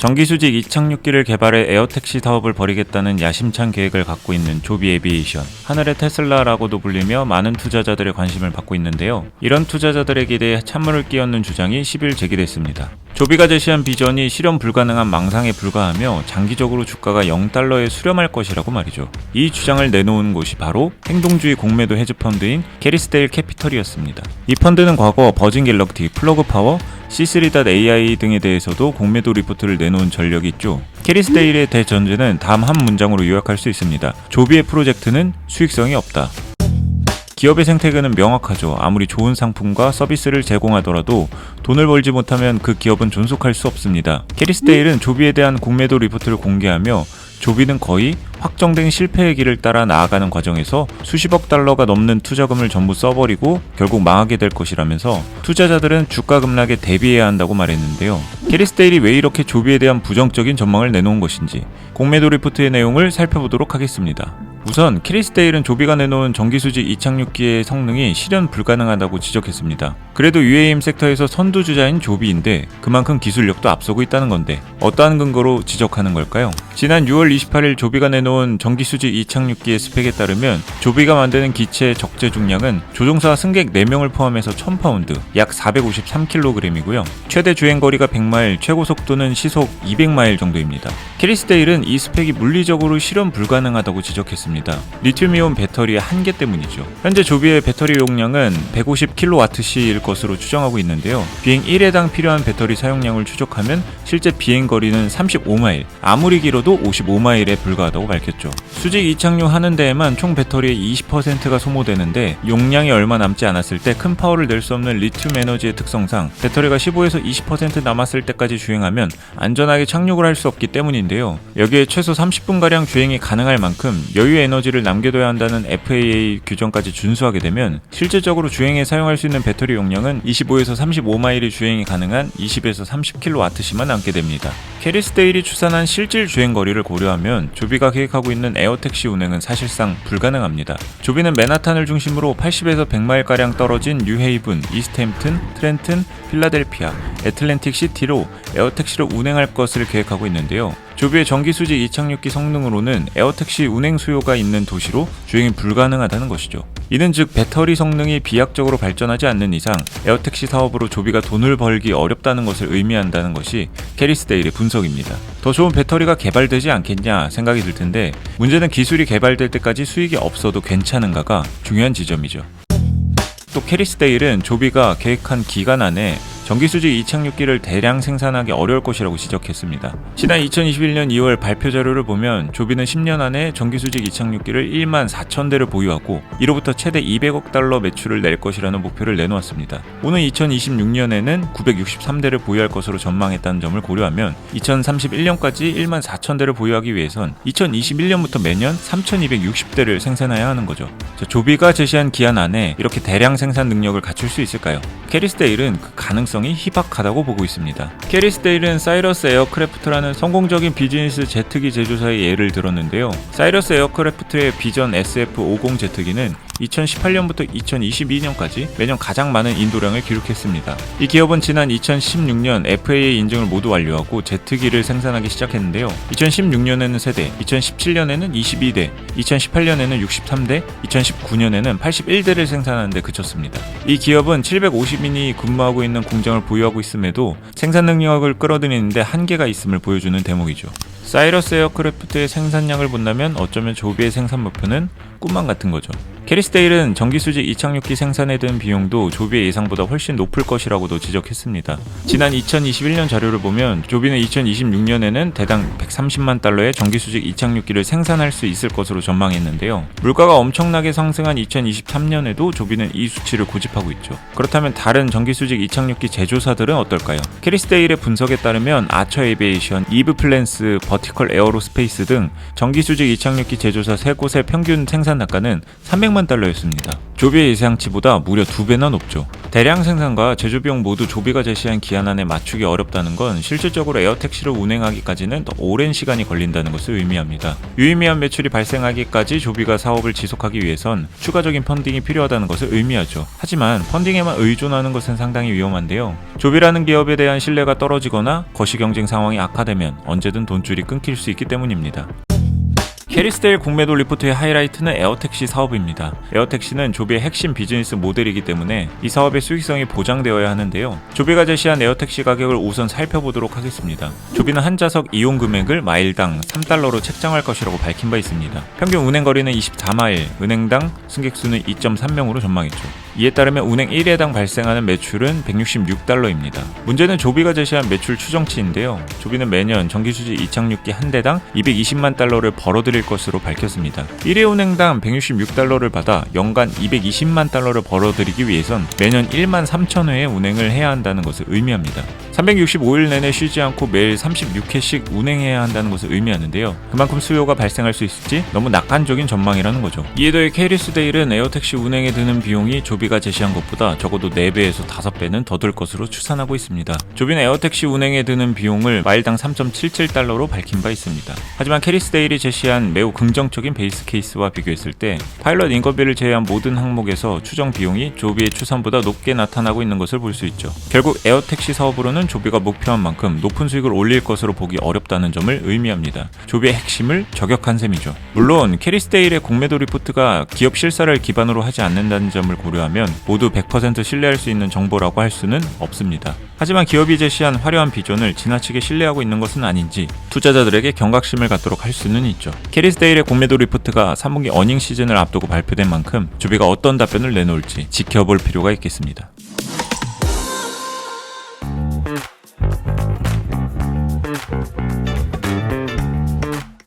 전기수직 이착륙기를 개발해 에어택시 사업을 벌이겠다는 야심찬 계획을 갖고 있는 조비 에비에이션, 하늘의 테슬라라고도 불리며 많은 투자자들의 관심을 받고 있는데요. 이런 투자자들의 기대에 찬물을 끼얹는 주장이 10일 제기됐습니다. 조비가 제시한 비전이 실현 불가능한 망상에 불과하며 장기적으로 주가가 0달러에 수렴할 것이라고 말이죠. 이 주장을 내놓은 곳이 바로 행동주의 공매도 헤지펀드인 캐리스데일 캐피털이었습니다. 이 펀드는 과거 버진 갤럭틱, 플러그 파워, C3.ai 등에 대해서도 공매도 리포트를 내놓은 전력이 있죠. 캐리스데일의 대전제는 다음 한 문장으로 요약할 수 있습니다. 조비의 프로젝트는 수익성이 없다. 기업의 생태계는 명확하죠. 아무리 좋은 상품과 서비스를 제공하더라도 돈을 벌지 못하면 그 기업은 존속할 수 없습니다. 캐리스데일은 조비에 대한 공매도 리포트를 공개하며 조비는 거의 확정된 실패의 길을 따라 나아가는 과정에서 수십억 달러가 넘는 투자금을 전부 써버리고 결국 망하게 될 것이라면서 투자자들은 주가 급락에 대비해야 한다고 말했는데요. 캐리스데일이 왜 이렇게 조비에 대한 부정적인 전망을 내놓은 것인지 공매도 리포트의 내용을 살펴보도록 하겠습니다. 우선 캐리스데일은 조비가 내놓은 전기수직 이착륙기의 성능이 실현 불가능하다고 지적했습니다. 그래도 UAM 섹터에서 선두주자인 조비인데 그만큼 기술력도 앞서고 있다는 건데 어떠한 근거로 지적하는 걸까요? 지난 6월 28일 조비가 내놓은 전기수직 이착륙기의 스펙에 따르면 조비가 만드는 기체의 적재 중량은 조종사와 승객 4명을 포함해서 1000파운드, 약 453kg이고요. 최대 주행거리가 100마일, 최고 속도는 시속 200마일 정도입니다. 캐리스데일은 이 스펙이 물리적으로 실현 불가능하다고 지적했습니다. 리튬이온 배터리의 한계 때문이죠. 현재 조비의 배터리 용량은 150kWh일 것으로 추정하고 있는데요. 비행 1회당 필요한 배터리 사용량을 추적하면 실제 비행 거리는 35마일, 아무리 길어도 55마일에 불과하다고 밝혔죠. 수직 이착륙 하는 데에만 총 배터리의 20%가 소모되는데 용량이 얼마 남지 않았을 때 큰 파워를 낼 수 없는 리튬 에너지의 특성상 배터리가 15에서 20% 남았을 때까지 주행하면 안전하게 착륙을 할 수 없기 때문인데요. 여기에 최소 30분가량 주행이 가능할 만큼 여유의 에너지를 남겨둬야 한다는 FAA 규정까지 준수하게 되면 실질적으로 주행에 사용할 수 있는 배터리 용량은 25에서 35마일이 주행이 가능한 20에서 30kWh만 남게 됩니다. 캐리스데일이 추산한 실질 주행거리를 고려하면 조비가 계획하고 있는 에어택시 운행은 사실상 불가능합니다. 조비는 맨하탄을 중심으로 80에서 100마일가량 떨어진 뉴헤이븐, 이스트햄튼, 트렌튼, 필라델피아, 애틀랜틱 시티로 에어택시를 운행할 것을 계획하고 있는데요. 조비의 전기수직 이착륙기 성능으로는 에어택시 운행 수요가 있는 도시로 주행이 불가능하다는 것이죠. 이는 즉 배터리 성능이 비약적으로 발전하지 않는 이상 에어택시 사업으로 조비가 돈을 벌기 어렵다는 것을 의미한다는 것이 캐리스데일의 분석입니다. 더 좋은 배터리가 개발되지 않겠냐 생각이 들 텐데 문제는 기술이 개발될 때까지 수익이 없어도 괜찮은가가 중요한 지점이죠. 또 캐리스데일은 조비가 계획한 기간 안에 전기수직 이착륙기를 대량 생산하기 어려울 것이라고 지적했습니다. 지난 2021년 2월 발표 자료를 보면 조비는 10년 안에 전기수직 이착륙기를 1만 4천 대를 보유하고 이로부터 최대 200억 달러 매출을 낼 것이라는 목표를 내놓았습니다. 오는 2026년에는 963대를 보유할 것으로 전망했다는 점을 고려하면 2031년까지 1만 4천 대를 보유하기 위해선 2021년부터 매년 3260대를 생산해야 하는 거죠. 조비가 제시한 기한 안에 이렇게 대량 생산 능력을 갖출 수 있을까요? 캐리스데일은 그 가능성이 희박하다고 보고 있습니다. 캐리스데일은 사이러스 에어크래프트라는 성공적인 비즈니스 제트기 제조사의 예를 들었는데요. 사이러스 에어크래프트의 비전 SF-50 제트기는 2018년부터 2022년까지 매년 가장 많은 인도량을 기록했습니다. 이 기업은 지난 2016년 FAA 인증을 모두 완료하고 제트기를 생산하기 시작했는데요. 2016년에는 3대, 2017년에는 22대, 2018년에는 63대, 2019년에는 81대를 생산하는 데 그쳤습니다. 이 기업은 750인이 근무하고 있는 공장을 보유하고 있음에도 생산 능력을 끌어들이는데 한계가 있음을 보여주는 대목이죠. 사이러스 에어크래프트의 생산량을 본다면 어쩌면 조비의 생산 목표는 꿈만 같은 거죠. 캐리스데일은 전기수직 이착륙기 생산에 든 비용도 조비의 예상보다 훨씬 높을 것이라고도 지적했습니다. 지난 2021년 자료를 보면 조비는 2026년에는 대당 130만 달러의 전기수직 이착륙기를 생산할 수 있을 것으로 전망했는데요. 물가가 엄청나게 상승한 2023년에도 조비는 이 수치를 고집하고 있죠. 그렇다면 다른 전기수직 이착륙기 제조사들은 어떨까요? 캐리스데일의 분석에 따르면 아처 에비에이션, 이브 플랜스, 버티컬 에어로스페이스 등 전기수직 이착륙기 제조사 3곳의 평균 생산 생산 단가는 300만 달러였습니다. 조비의 예상치보다 무려 2배나 높죠. 대량 생산과 제조 비용 모두 조비가 제시한 기한 안에 맞추기 어렵다는 건 실질적으로 에어택시를 운행하기까지는 더 오랜 시간이 걸린다는 것을 의미합니다. 유의미한 매출이 발생하기까지 조비가 사업을 지속하기 위해선 추가적인 펀딩이 필요하다는 것을 의미하죠. 하지만 펀딩에만 의존하는 것은 상당히 위험한데요. 조비라는 기업에 대한 신뢰가 떨어지거나 거시 경쟁 상황이 악화되면 언제든 돈줄이 끊길 수 있기 때문입니다. 캐리스데일 공매도 리포트의 하이라이트는 에어택시 사업입니다. 에어택시는 조비의 핵심 비즈니스 모델이기 때문에 이 사업의 수익성이 보장되어야 하는데요. 조비가 제시한 에어택시 가격을 우선 살펴보도록 하겠습니다. 조비는 한 좌석 이용 금액을 마일당 3달러로 책정할 것이라고 밝힌 바 있습니다. 평균 운행거리는 24마일, 은행당 승객수는 2.3명으로 전망했죠. 이에 따르면 운행 1회당 발생하는 매출은 166달러입니다. 문제는 조비가 제시한 매출 추정치인데요. 조비는 매년 정기수지 이착륙기 한 대당 220만 달러를 벌어들일 것으로 밝혔습니다. 1회 운행당 166달러를 받아 연간 220만 달러를 벌어들이기 위해선 매년 1만 3천 회의 운행을 해야 한다는 것을 의미합니다. 365일 내내 쉬지 않고 매일 36회씩 운행해야 한다는 것을 의미하는데요. 그만큼 수요가 발생할 수 있을지 너무 낙관적인 전망이라는 거죠. 이에 더해 캐리스데일은 에어택시 운행에 드는 비용이 조비가 제시한 것보다 적어도 4배에서 5배는 더 들 것으로 추산하고 있습니다. 조비는 에어택시 운행에 드는 비용을 마일당 3.77달러로 밝힌 바 있습니다. 하지만 캐리스데일이 제시한 매우 긍정적인 베이스 케이스와 비교했을 때 파일럿 인건비를 제외한 모든 항목에서 추정 비용이 조비의 추산보다 높게 나타나고 있는 것을 볼 수 있죠. 결국 에어택시 사업으로는 조비가 목표한 만큼 높은 수익을 올릴 것으로 보기 어렵다는 점을 의미합니다. 조비의 핵심을 저격한 셈이죠. 물론 캐리스데일의 공매도 리포트가 기업 실사를 기반으로 하지 않는다는 점을 고려하면 모두 100% 신뢰할 수 있는 정보라고 할 수는 없습니다. 하지만 기업이 제시한 화려한 비전을 지나치게 신뢰하고 있는 것은 아닌지 투자자들에게 경각심을 갖도록 할 수는 있죠. 캐리스데일의 공매도 리포트가 3분기 어닝 시즌을 앞두고 발표된 만큼 조비가 어떤 답변을 내놓을지 지켜볼 필요가 있겠습니다.